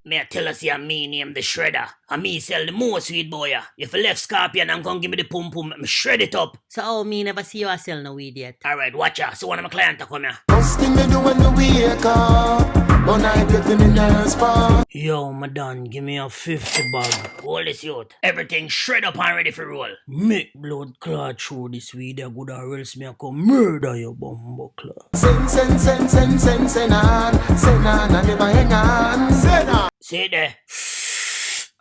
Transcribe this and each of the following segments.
Me I tell us me name the Shredder. And me sell the most weed boy. If you left Scorpion and come give me the pum pum, me shred it up. So how me never see you sell no weed yet? Alright, watch out. So one of my clients come here. First thing me do when me wake up, but I get in the nerves for. Yo, madam, give me a 50 bag. Hold this youth. Everything shred up and ready for roll. Make blood clot through this weed a good or else me a come murder your bumbo clot. Send on, and never hang on. Send on. See there?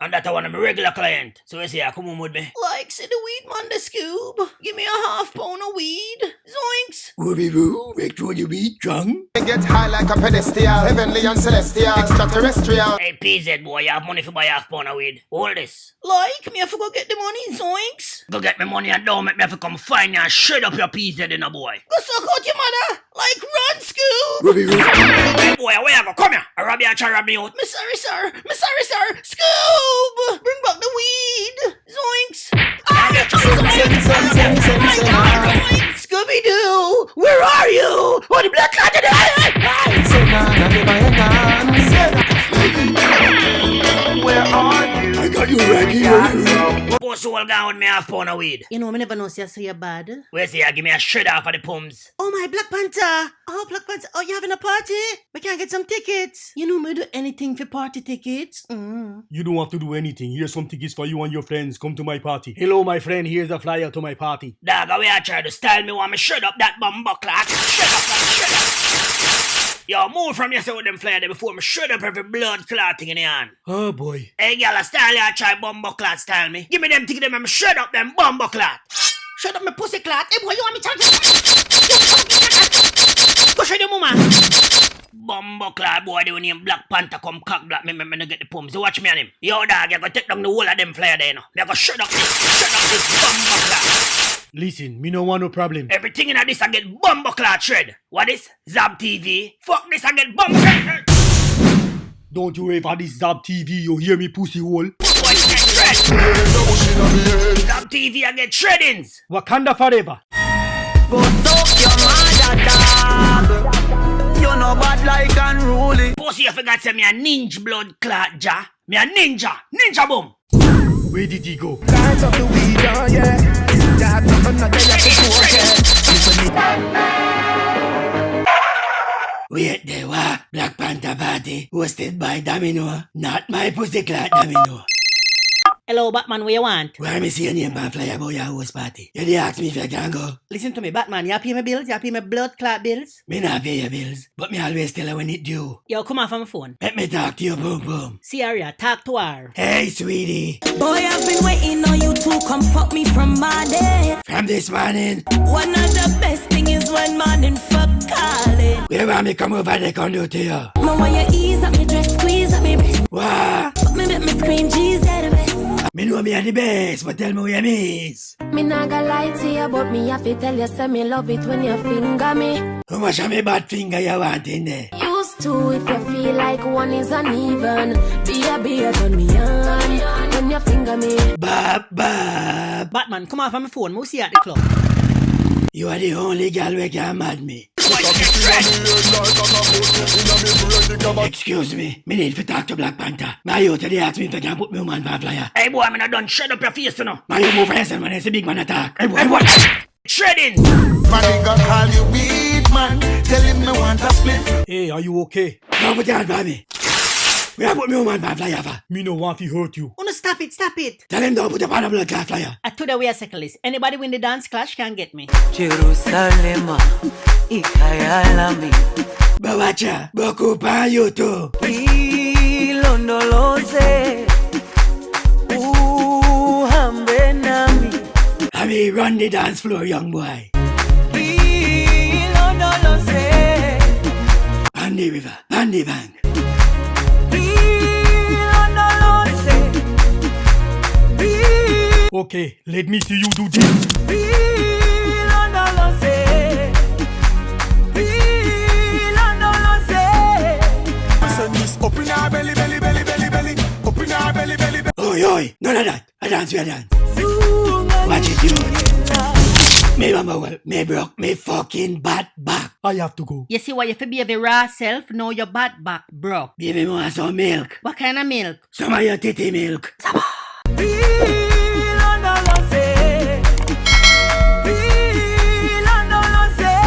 And that's one of my regular client. So you see, come on with me. Like, say the weed man the Scoob. Give me a half pound of weed. Zoinks. Whoopie-woo, make sure you weed drunk. Get high like a pedestal, heavenly and celestial, extraterrestrial. Hey, PZ boy, you have money for buy half pound of weed. Hold this. Like, me have to go get the money, zoinks. Go get me money and don't make me have to come find you and shred up your PZ in a boy. Go suck out your mother. Like, run, Scoob. Whoopie-woo. Hey boy, where you go? Come here. I rob you and try to rob me out. Me sorry, sir. Scoob. Bring back the weed. Zoinks. Scooby-Doo, where are you? Oh, the black cat today! Send on, and never hang on. Send on. Where are you? I got you right here. Post all down with me half pound of weed. You know, me never know see you bad. Where see you give me a shred off of the pums. Oh, my Black Panther. Oh, Black Panther. Oh, you having a party? We can get some tickets. You know me do anything for party tickets. You don't have to do anything. Here's some tickets for you and your friends. Come to my party. Hello, my friend. Here's a flyer to my party. Dog, how I try to style me want me shred up that bumbo clock. Shred up. Yo, move from yourself with them flyer there before me shred up every blood clotting in the hand. Oh, boy. Hey, girl, a style you try bumbo clot style me. Give me them tickets them and me shred up them bumbo clot. Shut up my pussy clot. Hey, boy, you want me to... Go shred your mama. Bumbo clot boy, the name Black Panther come cock black me no get the pumps. So watch me on him. Yo, dog, you go take down the whole of them flyer there, you know. Me go shred up this bumbo clot. Listen, me no want no problem. Everything in this I get bumbo clot shred. What is? Zab TV? Fuck this I get bumbo clot. Don't you ever this Zab TV, you hear me pussy hole? Boy, you get shred. Zab TV I get shreddings. Wakanda forever. Go suck your mother, dog. You know bad like unruly. Pussy, you forgot say me a ninja blood clot ja. Me a ninja. Ninja boom. Where did he go? Lights up the weed, oh yeah. That nothing that they Wait there, what? Black Panther party hosted by Domino. Not my pussy clot Domino. Hello, Batman, what you want? Why me see your name and flyer about your host party? You dey ask me if you can go. Listen to me, Batman. You pay my bills? You pay my blood clot bills? Me not pay your bills, but me always tell her when it due. Yo, come off on my phone. Let me talk to you, boom boom. See Aria, talk to her. Hey, sweetie. Boy, I've been waiting on you to come fuck me from my day. From this morning, One of the best thing is when morning fuck calling. where want me come over they can do to you? Mama, you ease up me dress, squeeze up me breast. What? Fuck me, make me scream, G's the best. Me know me are the best, but tell me where you miss. Me not gonna lie to you, but me have to tell you, say me love it when you finger me. How much of me bad finger you want in there? Used to if you feel like one is uneven. Be a turn me on when you finger me. Bab. Batman, come off on my phone. We'll see you at the club. You are the only girl who can mad me. Excuse me, me need to talk to Black Panther. My youth they ask me if they can put me on man for flyer. Hey boy, I'm not done. Shut up your face, you know. My you move hands when it's a big man attack. Hey boy, what? Shredding. My nigga call you weed man. Tell him me want a split. Hey, are you okay? Don't put your hand by me. We have put me on man for flyer for. Me no want to hurt you. Oh, no, stop it. Tell him don't put up on a blood clot flyer. I told her we are cyclists. Anybody win the dance clash can get me. Jerusalem, ikayalami. But watch ya, Boku pa you too. Ilondoloze, uhambe nami. I mean, run the dance floor, young boy. Ilondoloze, On the river, on the bank. ilondoloze, Okay, let me see you do this. ilondoloze, ilondoloze. Send this up in our belly. Up in our belly. Oi, none of that. I dance, we dance. Watch it, you. Me mama well, me broke me fucking bad back. I have to go. You see why you fi behave your raw self, now your bad back broke. Baby, me want some milk. What kind of milk? Some of your titty milk. Feel